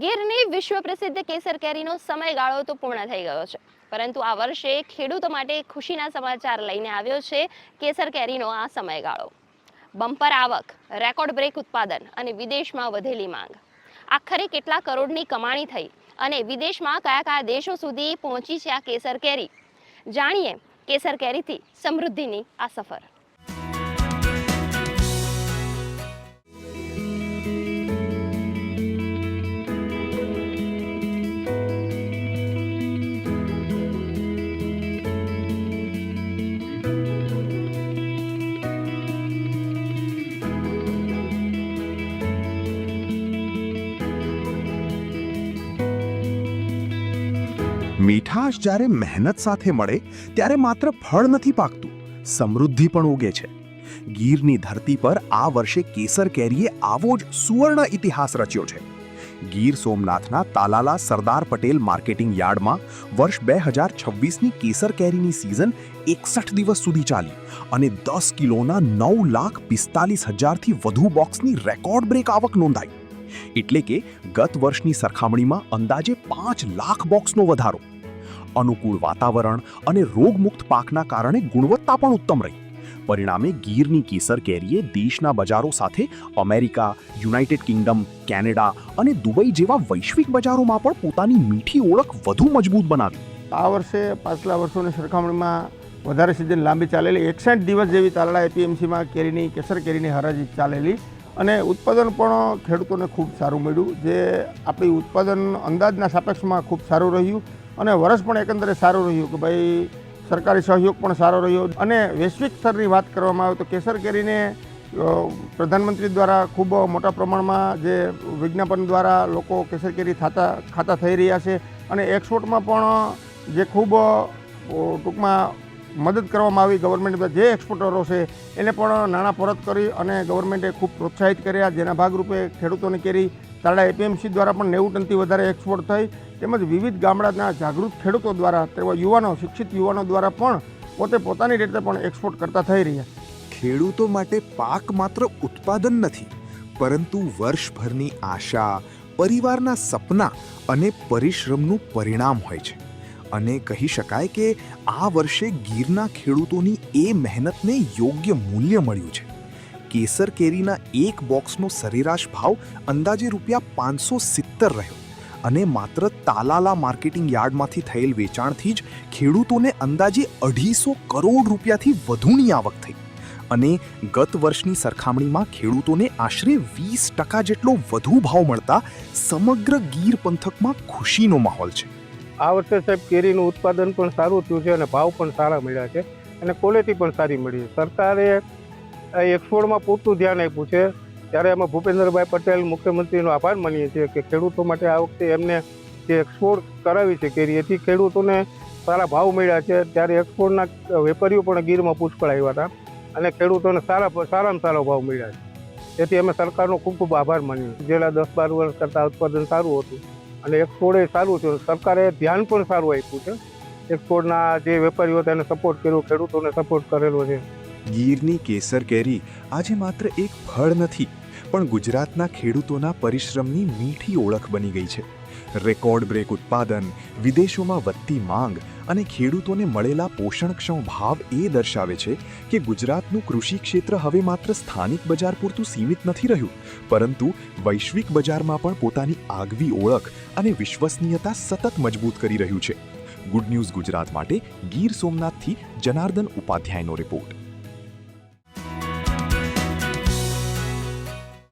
ગીરની વિશ્વ પ્રસિદ્ધ કેસર કેરીનો સમયગાળો તો પૂર્ણ થઈ ગયો છે, પરંતુ આ વર્ષે ખેડૂતો માટે ખુશીના સમાચાર લઈને આવ્યો છે કેસર કેરીનો આ સમયગાળો. બમ્પર આવક, રેકોર્ડ બ્રેક ઉત્પાદન અને વિદેશમાં વધેલી માંગ. આખરે કેટલા કરોડની કમાણી થઈ અને વિદેશમાં કયા કયા દેશો સુધી પહોંચી છે આ કેસર કેરી? જાણીએ કેસર કેરીથી સમૃદ્ધિની આ સફર. મીઠાશ જ્યારે મહેનત સાથે મળે ત્યારે માત્ર ફળ નથી પાકતું, સમૃદ્ધિ પણ ઉગે છે. ગીરની ધરતી પર આ વર્ષે કેસર કેરીએ આવો જ સુવર્ણ ઇતિહાસ રચ્યો છે. ગીર સોમનાથના તાલાલા સરદાર પટેલ માર્કેટિંગ યાર્ડમાં વર્ષ 2026ની કેસર કેરીની સિઝન 61 દિવસ સુધી ચાલી અને 10 કિલોના 9,45,000થી વધુ બોક્સની રેકોર્ડ બ્રેક આવક નોંધાઈ. એટલે કે ગત વર્ષની સરખામણીમાં અંદાજે 5 લાખ બોક્સનો વધારો. અનુકૂળ વાતાવરણ અને રોગમુક્ત પાકના કારણે ગુણવત્તા પણ ઉત્તમ રહી. પરિણામે ગીરની કેસર કેરીએ દેશના બજારો સાથે અમેરિકા, યુનાઇટેડ કિંગડમ, કેનેડા અને દુબઈ જેવા વૈશ્વિક બજારોમાં પણ પોતાની મીઠી ઓળખ વધુ મજબૂત બનાવી. આ વર્ષે પાછલા વર્ષોની સરખામણીમાં વધારે સિઝન લાંબી ચાલેલી, 61 દિવસ જેવી તાલાળા એપીએમસીમાં કેસર કેરીની હરાજી ચાલેલી અને ઉત્પાદન પણ ખેડૂતોને ખૂબ સારું મળ્યું, જે આપણી ઉત્પાદન અંદાજના સાપેક્ષમાં ખૂબ સારું રહ્યું અને વર્ષ પણ એકંદરે સારું રહ્યું કે ભાઈ સરકારી સહયોગ પણ સારો રહ્યો. અને વૈશ્વિક સ્તરની વાત કરવામાં આવે તો કેસર કેરીને પ્રધાનમંત્રી દ્વારા ખૂબ મોટા પ્રમાણમાં જે વિજ્ઞાપન દ્વારા લોકો કેસર કેરી ખાતા થઈ રહ્યા છે અને એક્સપોર્ટમાં પણ જે ખૂબ ટૂંકમાં મદદ કરવામાં આવી ગવર્મેન્ટ જે એક્સપોર્ટરો છે એને પણ નાણાં પરત કરી અને ગવર્મેન્ટે ખૂબ પ્રોત્સાહિત કર્યા, જેના ભાગરૂપે ખેડૂતોની કેરી તાલાળા એપીએમસી દ્વારા પણ 90 ટનથી વધારે એક્સપોર્ટ થઈ. તેમજ વિવિધ ગામડાના જાગૃત ખેડૂતો દ્વારા તેવા યુવાનો, શિક્ષિત યુવાનો દ્વારા પણ પોતાની રીતે પણ એક્સપોર્ટ કરતા થઈ રહ્યા. ખેડૂતો માટે પાક માત્ર ઉત્પાદન નથી, પરંતુ વર્ષભરની આશા, પરિવારના સપના અને પરિશ્રમનું પરિણામ હોય છે. અને કહી શકાય કે આ વર્ષે ગીરના ખેડૂતોની એ મહેનતને યોગ્ય મૂલ્ય મળ્યું છે. કેસર કેરીના એક બોક્સનો સરેરાશ ભાવ અંદાજે ₹570 રહ્યો અને માત્ર તાલાલા માર્કેટિંગ યાર્ડમાંથી થયેલ વેચાણથી જ ખેડૂતોને અંદાજે 250 કરોડ રૂપિયાથી વધુની આવક થઈ. અને ગત વર્ષની સરખામણીમાં ખેડૂતોને આશરે 20% જેટલો વધુ ભાવ મળતા સમગ્ર ગીર પંથકમાં ખુશીનો માહોલ છે. આ વર્ષે સાહેબ કેરીનું ઉત્પાદન પણ સારું થયું છે અને ભાવ પણ સારા મળ્યા છે અને ક્વોલિટી પણ સારી મળી છે. સરકારે એક્સપોર્ટમાં પૂરતું ધ્યાન આપ્યું છે, ત્યારે અમે ભૂપેન્દ્રભાઈ પટેલ મુખ્યમંત્રીનો આભાર માનીએ છીએ કે ખેડૂતો માટે આ વખતે એમને જે એક્સપોર્ટ કરાવી છે કેરી, એથી ખેડૂતોને સારા ભાવ મળ્યા છે. ત્યારે એક્સપોર્ટના વેપારીઓ પણ ગીરમાં પુષ્કળ આવ્યા હતા અને ખેડૂતોને સારામાં સારા ભાવ મળ્યા છે. તેથી અમે સરકારનો ખૂબ ખૂબ આભાર માનીએ. છેલ્લા 10-12 વર્ષ કરતાં ઉત્પાદન સારું હતું અને એક્સપોર્ટ સારું છે. સરકારે ધ્યાન પણ સારું આપ્યું છે. એક્સપોર્ટના જે વેપારીઓ હતા એને સપોર્ટ કર્યો, ખેડૂતોને સપોર્ટ કરેલો છે. ગીરની કેસર કેરી આજે માત્ર એક ફળ નથી, પણ ગુજરાતના ખેડૂતોના પરિશ્રમની મીઠી ઓળખ બની ગઈ છે. રેકોર્ડ બ્રેક ઉત્પાદન, વિદેશોમાં વધતી માંગ અને ખેડૂતોને મળેલા પોષણક્ષમ ભાવ એ દર્શાવે છે કે ગુજરાતનું કૃષિ ક્ષેત્ર હવે માત્ર સ્થાનિક બજાર પૂરતું સીમિત નથી રહ્યું, પરંતુ વૈશ્વિક બજારમાં પણ પોતાની આગવી ઓળખ અને વિશ્વસનીયતા સતત મજબૂત કરી રહ્યું છે. ગુડ ન્યૂઝ ગુજરાત માટે ગીર સોમનાથથી જનાર્દન ઉપાધ્યાયનો રિપોર્ટ.